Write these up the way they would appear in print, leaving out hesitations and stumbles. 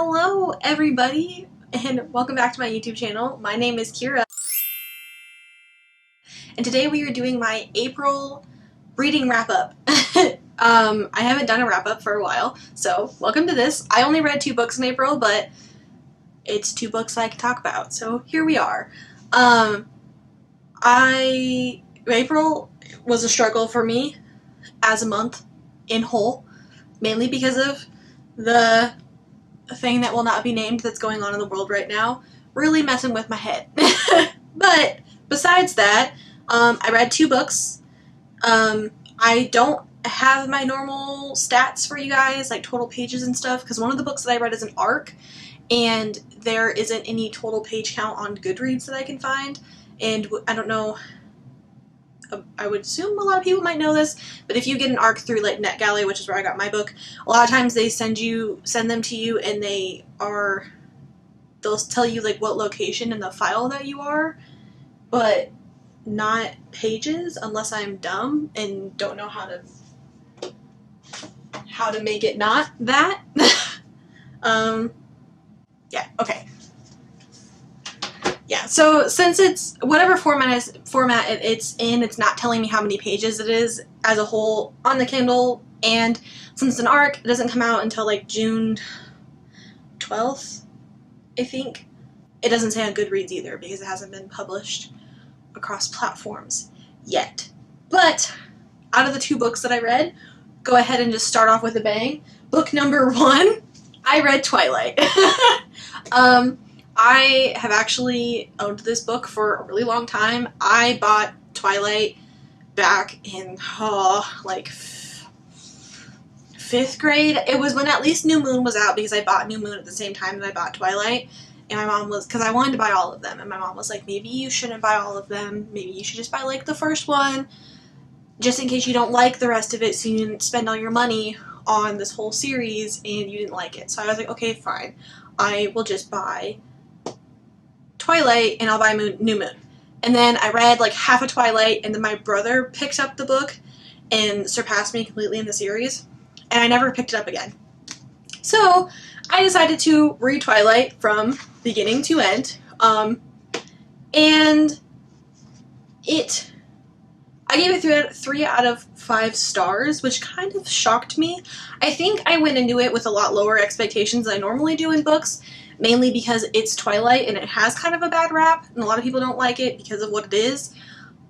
Hello everybody and welcome back to my YouTube channel. My name is Kira and today we are doing my April reading wrap-up. I haven't done a wrap-up for a while, so welcome to this. I only read 2 books in April, but it's 2 books I can talk about, so here we are. April was a struggle for me as a month in whole, mainly because of the thing that will not be named that's going on in the world right now, really messing with my head. But besides that, I read 2 books. I don't have my normal stats for you guys, like total pages and stuff, because one of the books that I read is an ARC, and there isn't any total page count on Goodreads that I can find, and I don't know, I would assume a lot of people might know this, but if you get an ARC through like NetGalley, which is where I got my book, a lot of times they send them to you, and they'll tell you like what location in the file that you are, but not pages, unless I'm dumb and don't know how to make it not that. Yeah, okay. Yeah, so since it's whatever format it's in, it's not telling me how many pages it is as a whole on the Kindle, and since it's an ARC, it doesn't come out until like June 12th, I think. It doesn't say on Goodreads either because it hasn't been published across platforms yet. But out of the 2 books that I read, go ahead and just start off with a bang. Book number 1, I read Twilight. I have actually owned this book for a really long time. I bought Twilight back in, like 5th grade. It was when at least New Moon was out, because I bought New Moon at the same time that I bought Twilight. And my mom was, because I wanted to buy all of them, and my mom was like, maybe you shouldn't buy all of them. Maybe you should just buy like the first one, just in case you don't like the rest of it, so you didn't spend all your money on this whole series and you didn't like it. So I was like, okay, fine. I will just buy Twilight and I'll buy New Moon. And then I read like half of Twilight, and then my brother picked up the book and surpassed me completely in the series, and I never picked it up again. So I decided to read Twilight from beginning to end, and I gave it 3 out of 5 stars, which kind of shocked me. I think I went into it with a lot lower expectations than I normally do in books, mainly because it's Twilight and it has kind of a bad rap, and a lot of people don't like it because of what it is.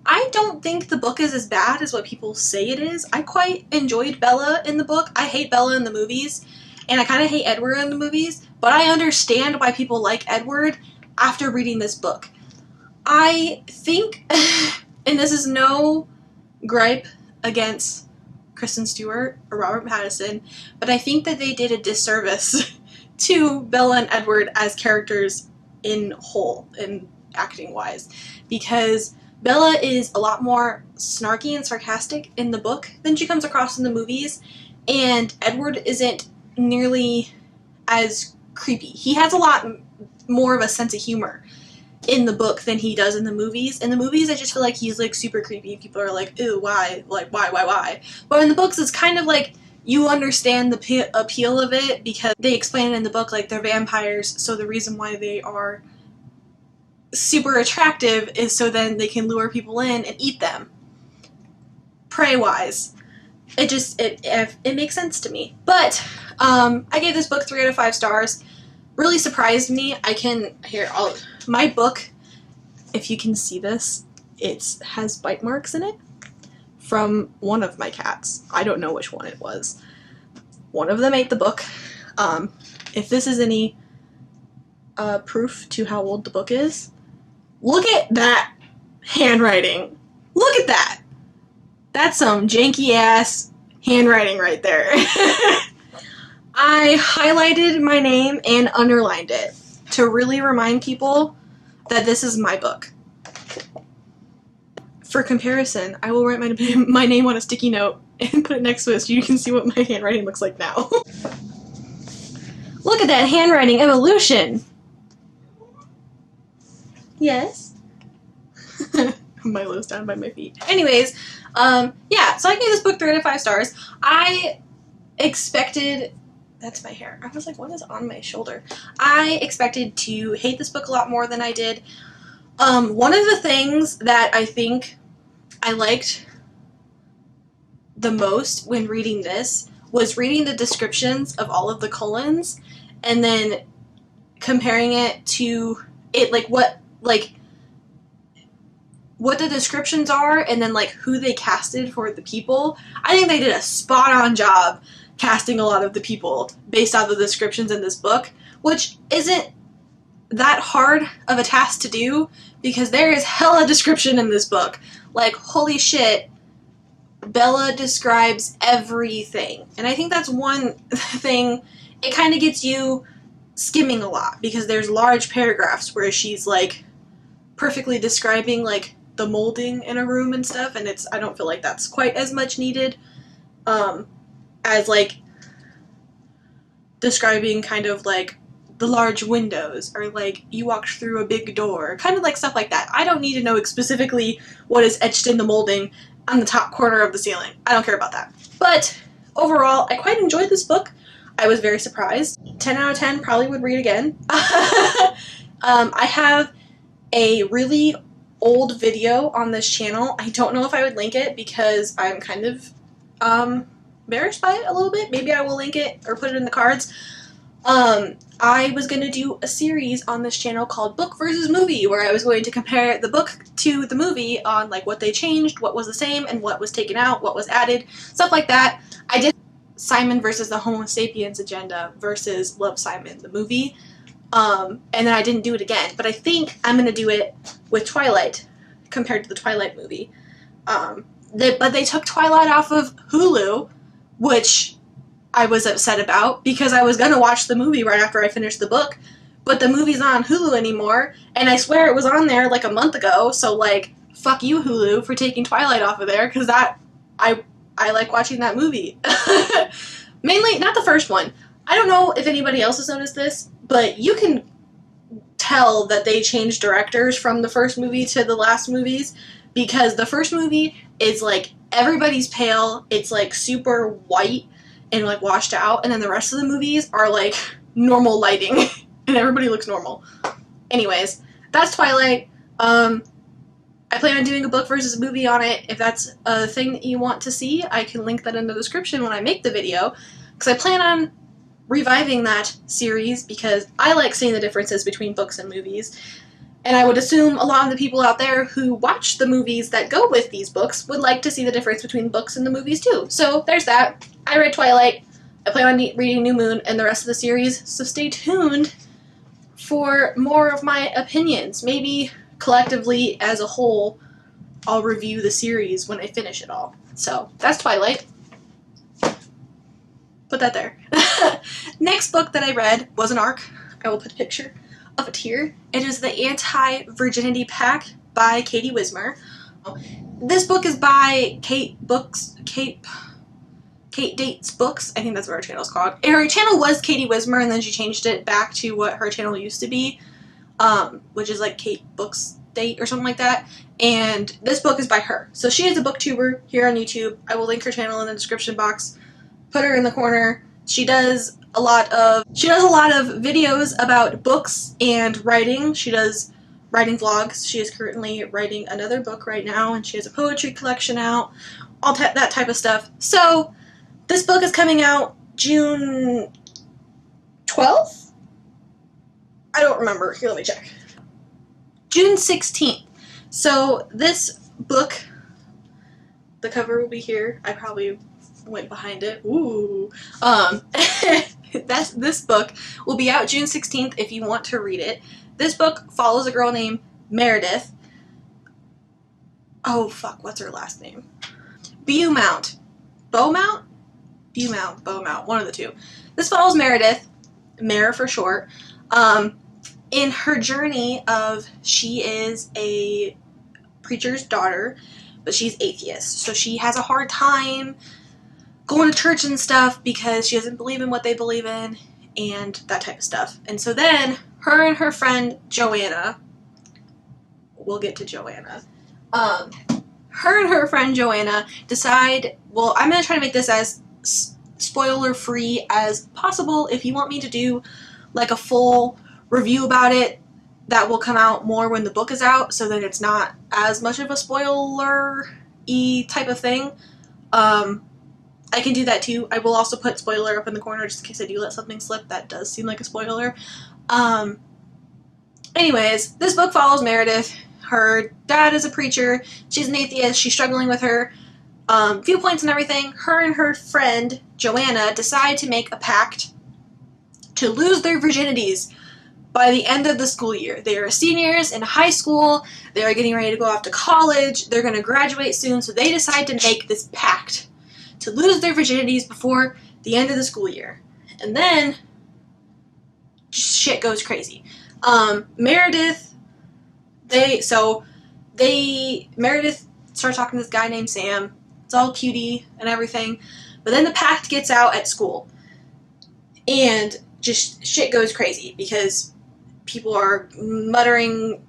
I don't think the book is as bad as what people say it is. I quite enjoyed Bella in the book. I hate Bella in the movies, and I kind of hate Edward in the movies, but I understand why people like Edward after reading this book. I think, and this is no gripe against Kristen Stewart or Robert Pattinson, but I think that they did a disservice to Bella and Edward as characters in whole, and acting-wise, because Bella is a lot more snarky and sarcastic in the book than she comes across in the movies, and Edward isn't nearly as creepy. He has a lot more of a sense of humor in the book than he does in the movies. In the movies, I just feel like he's like super creepy. People are like, ew, why? Like, why? But in the books, it's kind of like you understand the appeal of it, because they explain it in the book like they're vampires, so the reason why they are super attractive is so then they can lure people in and eat them, prey-wise. It makes sense to me. But I gave this book 3 out of 5 stars. Really surprised me. My book, if you can see this, it has bite marks in it from one of my cats. I don't know which one it was. One of them ate the book. If this is any proof to how old the book is, look at that handwriting. Look at that. That's some janky ass handwriting right there. I highlighted my name and underlined it to really remind people that this is my book. For comparison, I will write my name on a sticky note and put it next to it so you can see what my handwriting looks like now. Look at that handwriting evolution! Yes? Milo's down by my feet. Anyways, yeah, so I gave this book 3 out of 5 stars. I expected That's my hair. I was like, what is on my shoulder? I expected to hate this book a lot more than I did. One of the things that I think I liked the most when reading this was reading the descriptions of all of the Cullens and then comparing it to it, like what the descriptions are and then like who they casted for the people. I think they did a spot on job casting a lot of the people based on the descriptions in this book, which isn't that hard of a task to do because there is hella description in this book. Like, holy shit, Bella describes everything. And I think that's one thing, it kind of gets you skimming a lot because there's large paragraphs where she's like perfectly describing like the molding in a room and stuff, and I don't feel like that's quite as much needed as like describing kind of like the large windows or like you walked through a big door, kind of like stuff like that. I don't need to know specifically what is etched in the molding on the top corner of the ceiling. I don't care about that. But overall, I quite enjoyed this book. I was very surprised. 10 out of 10, probably would read again. I have a really old video on this channel. I don't know if I would link it because I'm kind of embarrassed by it a little bit. Maybe I will link it or put it in the cards. I was going to do a series on this channel called Book versus Movie, where I was going to compare the book to the movie on like what they changed, what was the same, and what was taken out, what was added, stuff like that. I did Simon versus the Homo Sapiens Agenda versus Love, Simon, the movie. And then I didn't do it again, but I think I'm going to do it with Twilight compared to the Twilight movie. But they took Twilight off of Hulu, which I was upset about because I was going to watch the movie right after I finished the book, but the movie's not on Hulu anymore, and I swear it was on there like a month ago, so like, fuck you Hulu for taking Twilight off of there, because I like watching that movie. Mainly, not the first one. I don't know if anybody else has noticed this, but you can tell that they changed directors from the first movie to the last movies, because the first movie is like, everybody's pale, it's like super white and like washed out, and then the rest of the movies are like normal lighting and everybody looks normal. Anyways, that's Twilight. I plan on doing a book versus movie on it. If that's a thing that you want to see, I can link that in the description when I make the video, because I plan on reviving that series because I like seeing the differences between books and movies. And I would assume a lot of the people out there who watch the movies that go with these books would like to see the difference between the books and the movies too. So there's that. I read Twilight. I plan on reading New Moon and the rest of the series, so stay tuned for more of my opinions. Maybe collectively as a whole, I'll review the series when I finish it all. So that's Twilight. Put that there. Next book that I read was an ARC. I will put a picture of it here. It is the Anti-Virginity Pact by Katie Wismer. This book is by Kate Dates Books. I think that's what her channel is called. Her channel was Katie Wismer, and then she changed it back to what her channel used to be, which is like Kate Books Date or something like that. And this book is by her. So she is a booktuber here on YouTube. I will link her channel in the description box. Put her in the corner. She does a lot of videos about books and writing. She does writing vlogs. She is currently writing another book right now, and she has a poetry collection out, all that type of stuff. So this book is coming out June 12th? I don't remember. Here, let me check. June 16th. So this book, the cover will be here. I probably went behind it. Ooh. This book will be out June 16th if you want to read it. This book follows a girl named Meredith. Oh, fuck. What's her last name? Beaumont. Beaumont? Beaumont. Beaumont. One of the two. This follows Meredith, Mare for short, in her journey of she is a preacher's daughter, but she's atheist. So she has a hard time going to church and stuff because she doesn't believe in what they believe in and that type of stuff. And so then her and her friend Joanna, we'll get to Joanna, her and her friend Joanna decide, well, I'm going to try to make this as spoiler free as possible. If you want me to do like a full review about it, that will come out more when the book is out, so that it's not as much of a spoiler-y type of thing. I can do that too. I will also put spoiler up in the corner just in case I do let something slip that does seem like a spoiler. Anyways, this book follows Meredith. Her dad is a preacher. She's an atheist. She's struggling with her viewpoints and everything. Her and her friend, Joanna, decide to make a pact to lose their virginities by the end of the school year. They are seniors in high school. They are getting ready to go off to college. They're going to graduate soon, so they decide to make this pact to lose their virginities before the end of the school year. And then shit goes crazy. Meredith starts talking to this guy named Sam. It's all cutie and everything. But then the pact gets out at school. And just shit goes crazy because people are muttering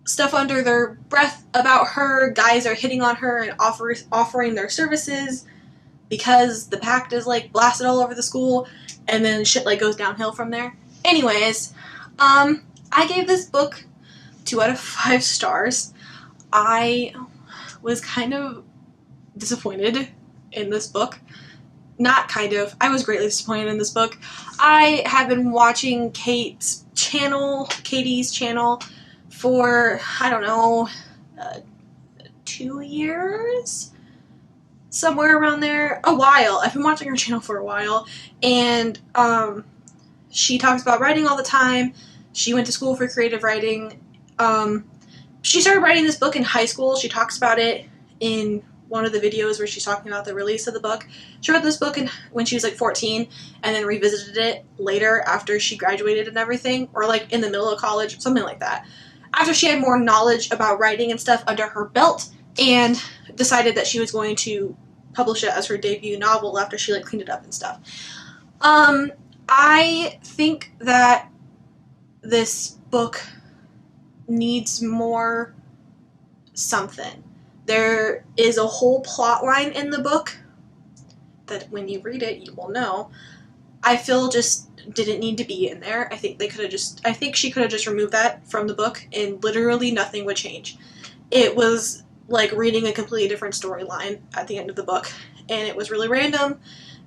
stuff under their breath about her. Guys are hitting on her and offering their services because the pact is like blasted all over the school, and then shit like goes downhill from there. Anyways, I gave this book 2 out of 5 stars. I was kind of disappointed in this book. Not kind of. I was greatly disappointed in this book. I have been watching Katie's channel for, I don't know, 2 years? Somewhere around there. A while. I've been watching her channel for a while. And she talks about writing all the time. She went to school for creative writing. She started writing this book in high school. She talks about it in one of the videos where she's talking about the release of the book. She wrote this book when she was like 14 and then revisited it later after she graduated and everything, or like in the middle of college, something like that. After she had more knowledge about writing and stuff under her belt, and decided that she was going to publish it as her debut novel after she like cleaned it up and stuff. I think that this book needs more something. There is a whole plot line in the book that when you read it, you will know. I feel just didn't need to be in there. I think she could have just removed that from the book and literally nothing would change. It was like reading a completely different storyline at the end of the book, and it was really random.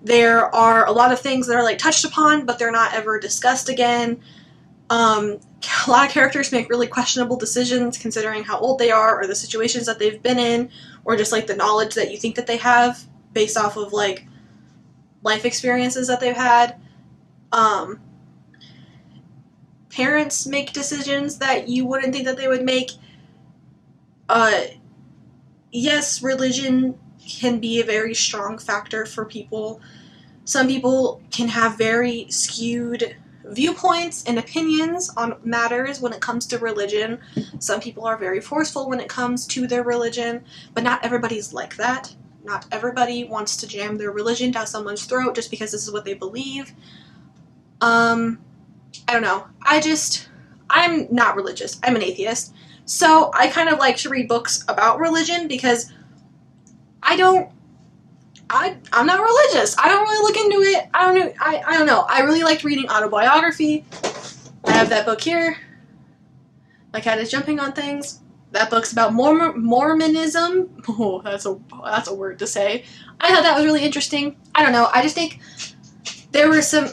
There are a lot of things that are like touched upon, but they're not ever discussed again. A lot of characters make really questionable decisions considering how old they are or the situations that they've been in, or just like the knowledge that you think that they have based off of like life experiences that they've had. Parents make decisions that you wouldn't think that they would make. Yes, religion can be a very strong factor for people. Some people can have very skewed viewpoints and opinions on matters when it comes to religion. Some people are very forceful when it comes to their religion, but not everybody's like that. Not everybody wants to jam their religion down someone's throat just because this is what they believe. I don't know. I'm not religious. I'm an atheist. So I kind of like to read books about religion because I'm not religious. I don't really look into it. I don't know. I really liked reading autobiography. I have that book here. My cat is jumping on things. That book's about Mormonism. Oh, that's a word to say. I thought that was really interesting. I don't know. I just think there were some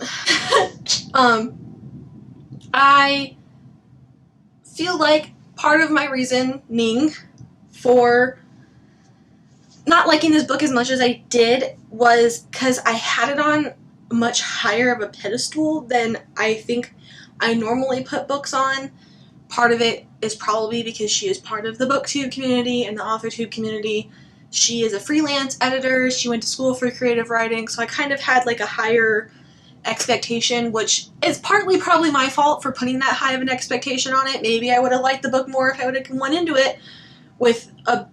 I feel like part of my reasoning for not liking this book as much as I did was because I had it on much higher of a pedestal than I think I normally put books on. Part of it is probably because she is part of the booktube community and the authortube community. She is a freelance editor. She went to school for creative writing, so I kind of had like a higher expectation, which is partly probably my fault for putting that high of an expectation on it. Maybe I would have liked the book more if I would have went into it with a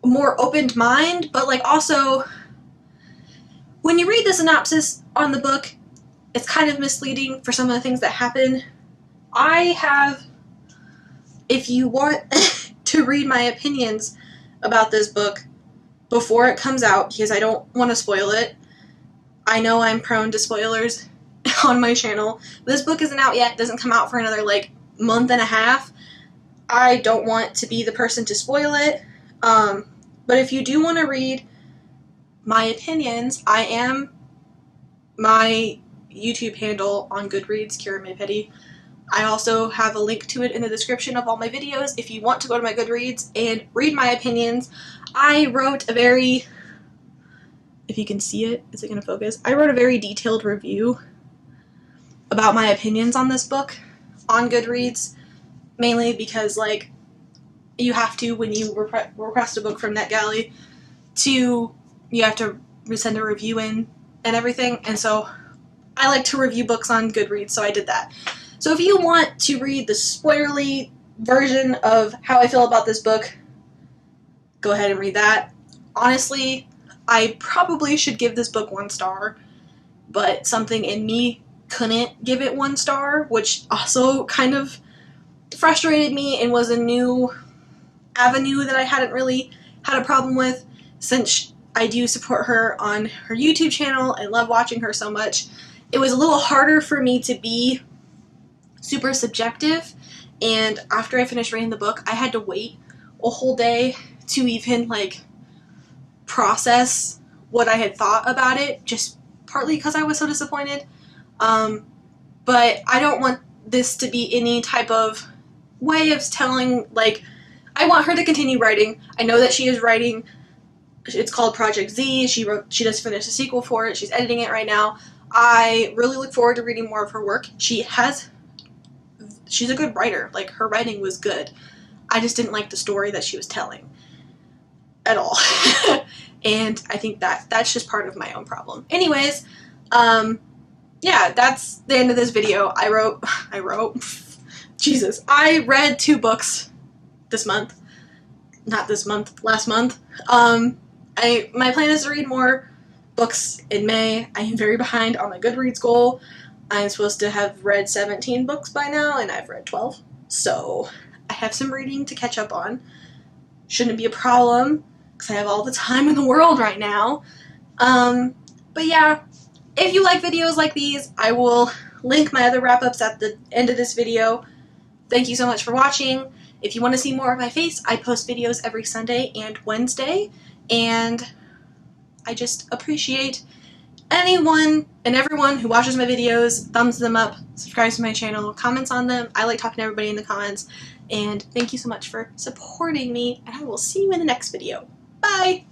more opened mind, but like also when you read the synopsis on the book, it's kind of misleading for some of the things that happen. If you want to read my opinions about this book, before it comes out because I don't want to spoil it. I know I'm prone to spoilers on my channel. This book isn't out yet. It doesn't come out for another like month and a half. I don't want to be the person to spoil it. But if you do want to read my opinions, I am my YouTube handle on Goodreads, Kira May Petty. I also have a link to it in the description of all my videos if you want to go to my Goodreads and read my opinions. I wrote a very, if you can see it, is it going to focus? I wrote a very detailed review about my opinions on this book on Goodreads, mainly because, like, you have to, when you request a book from NetGalley, you have to send a review in and everything, and so I like to review books on Goodreads, so I did that. So if you want to read the spoilerly version of how I feel about this book, go ahead and read that. Honestly, I probably should give this book 1 star, but something in me couldn't give it 1 star, which also kind of frustrated me and was a new avenue that I hadn't really had a problem with, since I do support her on her YouTube channel and love watching her so much. It was a little harder for me to be super subjective, and after I finished reading the book, I had to wait a whole day to even like process what I had thought about it, just partly because I was so disappointed. But I don't want this to be any type of way of telling, like, I want her to continue writing. I know that she is writing. It's called Project Z. She just finished a sequel for it. She's editing it right now. I really look forward to reading more of her work. She's a good writer. Like, her writing was good. I just didn't like the story that she was telling at all. And I think that's just part of my own problem. Anyways, yeah, that's the end of this video. I wrote, Jesus, I read 2 books this month. Not this month, last month. My plan is to read more books in May. I am very behind on my Goodreads goal. I'm supposed to have read 17 books by now, and I've read 12. So I have some reading to catch up on. Shouldn't be a problem, because I have all the time in the world right now. But yeah, if you like videos like these, I will link my other wrap-ups at the end of this video. Thank you so much for watching. If you want to see more of my face, I post videos every Sunday and Wednesday, and I just appreciate anyone and everyone who watches my videos, thumbs them up, subscribes to my channel, comments on them. I like talking to everybody in the comments, and thank you so much for supporting me, and I will see you in the next video. Bye!